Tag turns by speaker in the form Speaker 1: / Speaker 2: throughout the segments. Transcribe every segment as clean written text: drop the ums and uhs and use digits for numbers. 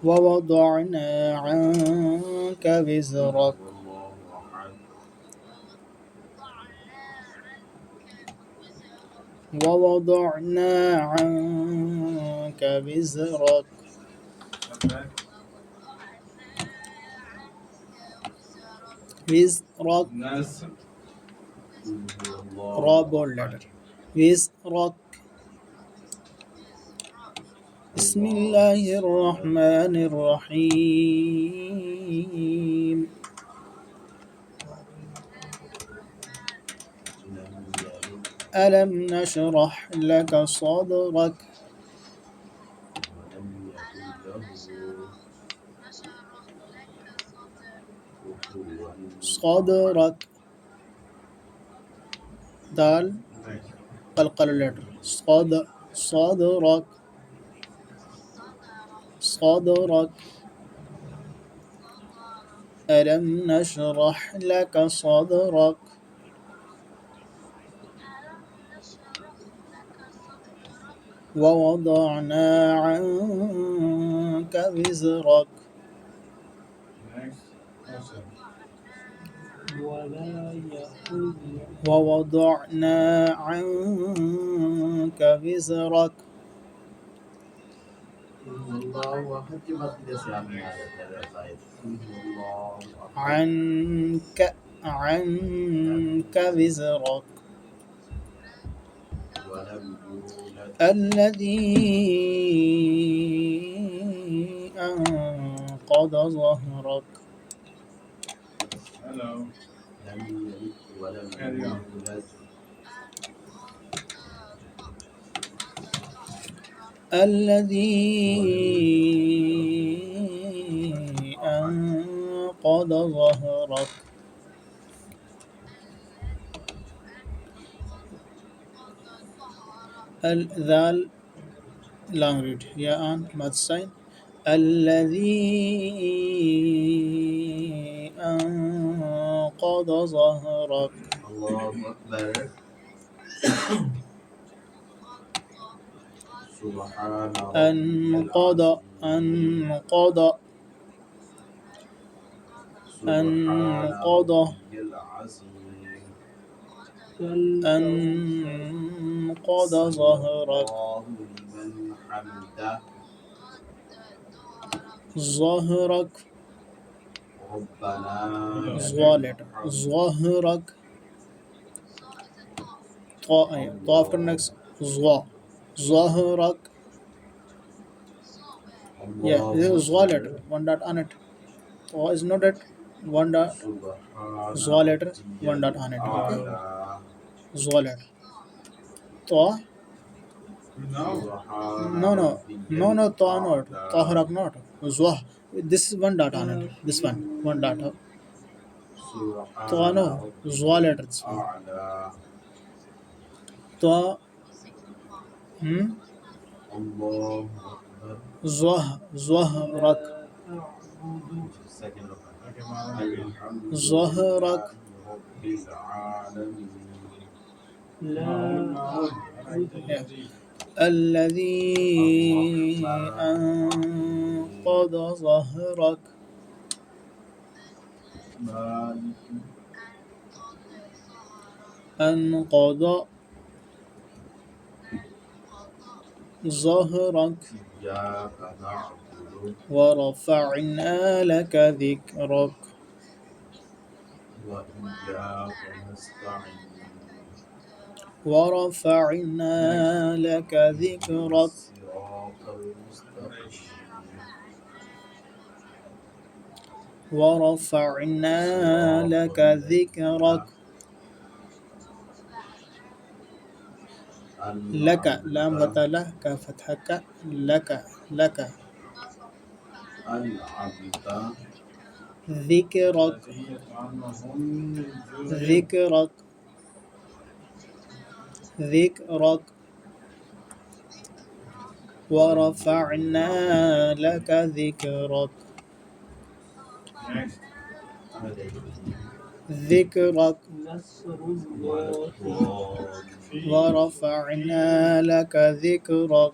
Speaker 1: ووضعنا عنك وزرك ووضعنا عنك وزرك وزرك رابع letter وزرك بسم الله الرحمن الرحيم ألم نشرح لك صدرك صدرك دال قلقل letter صدرك صدرك ألم نشرح لك صدرك ووضعنا عنك وزرك ووضعنا عنك وزرك عنك وزرك الذي أنقض ظهرك الذي أنقض ظهرك الذال long read يا أن مد sign الذي أنقض ظهرك
Speaker 2: الله أكبر سبحان
Speaker 1: أنقض أنقض أنقض أنقض ظهرك ظهرك ظهرك طا after next ظهرك yeah this is zwa letter one dot on it or is not it one dot zwa letter one dot on it okay zwa letter to no to not tahrak not zwa this is one dot on it this one dot to no zwa letter this one to ظهرك ظهرك الذي أنقض ظهرك أنقض ظهرك ورفعنا لك ذكرك ورفعنا لك ذكرك ورفعنا لك ذكرك لك لام بتلا كفتحك لك لك ذكرك ذكرك ذكرك ورفعنا لك ذكرك ذكرك ورفعنا لك ذكرك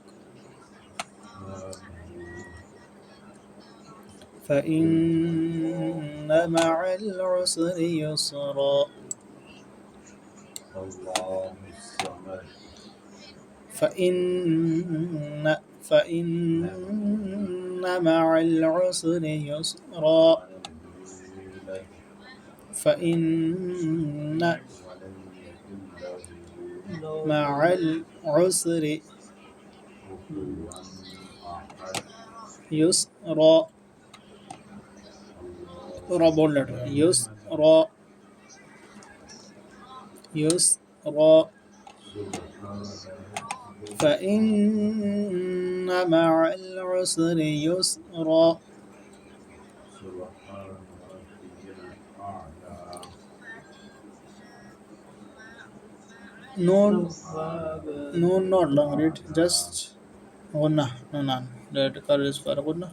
Speaker 1: فإن مع العسر يسرا
Speaker 2: الله الصمد
Speaker 1: فإن مع العسر يسرا
Speaker 2: ولم
Speaker 1: فإن
Speaker 2: يكن له
Speaker 1: مع العسر
Speaker 2: كفوا أحد
Speaker 1: يسرا
Speaker 2: الله
Speaker 1: رابون letter يسرا يسرا
Speaker 2: سبحانه
Speaker 1: فإن مع العسر يسرا
Speaker 2: سبحان ربي الأعلى
Speaker 1: Noon, noon not long read, just غنى نونان that occurs for غنى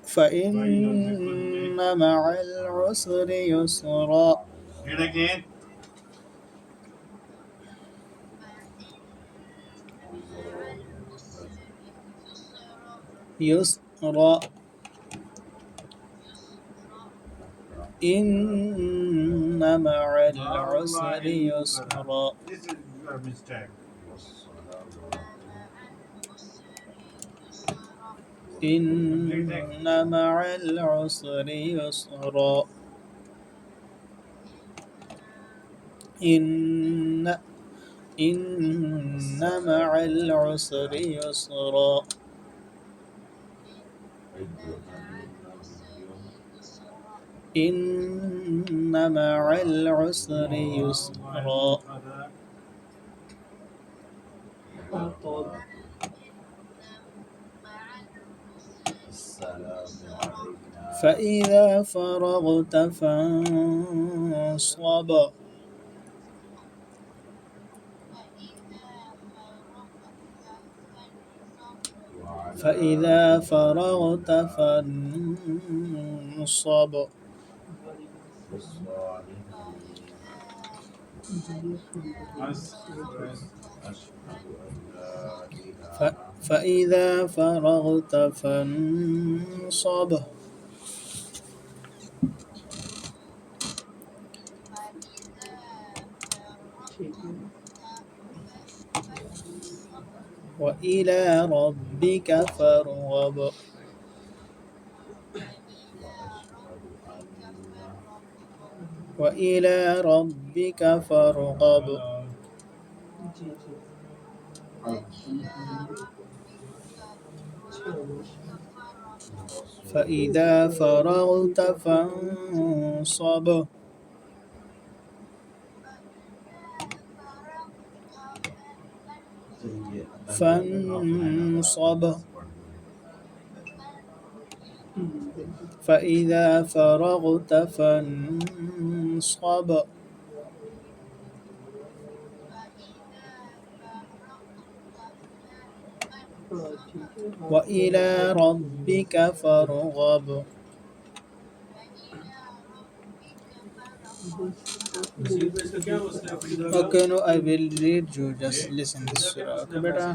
Speaker 1: فإن مع العسر يسرا
Speaker 2: Read again.
Speaker 1: يسرا إن مع العسر يسرا
Speaker 2: This is your mistake.
Speaker 1: إن مع العسر يسرا إن مع العسر يسرا إن مع العسر يسرا
Speaker 2: السلام علينا
Speaker 1: فإذا فرغت فانصب فإذا فرغت فانصب فإذا فرغت فانصب وإلى ربك فارغب وإلى ربك فارغب فإذا فرغت فانصب فإذا فرغت فانصب وإلى ربك فارغب. Okay, no, I will read you. Just listen this surah. Okay, beta.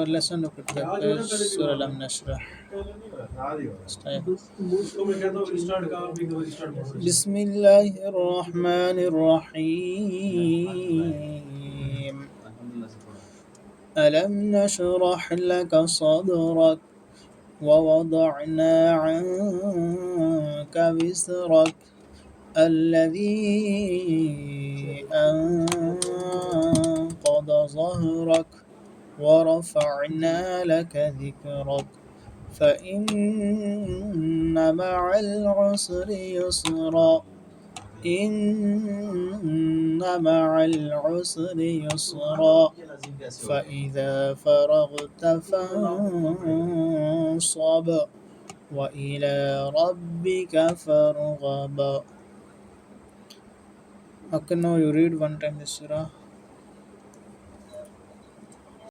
Speaker 1: on lesson. Look at the surah Lam Nashrah. بسم الله الرحمن الرحيم. ألم نشرح لك صدرك ووضعنا عنك وزرك الذي أنقض ظهرك ورفعنا لك ذكرك فإن مع العسر يسرا إن مع العسر يسرا فإذا فرغت فانصب وإلى ربك فارغب. Okay, now you read one time this surah.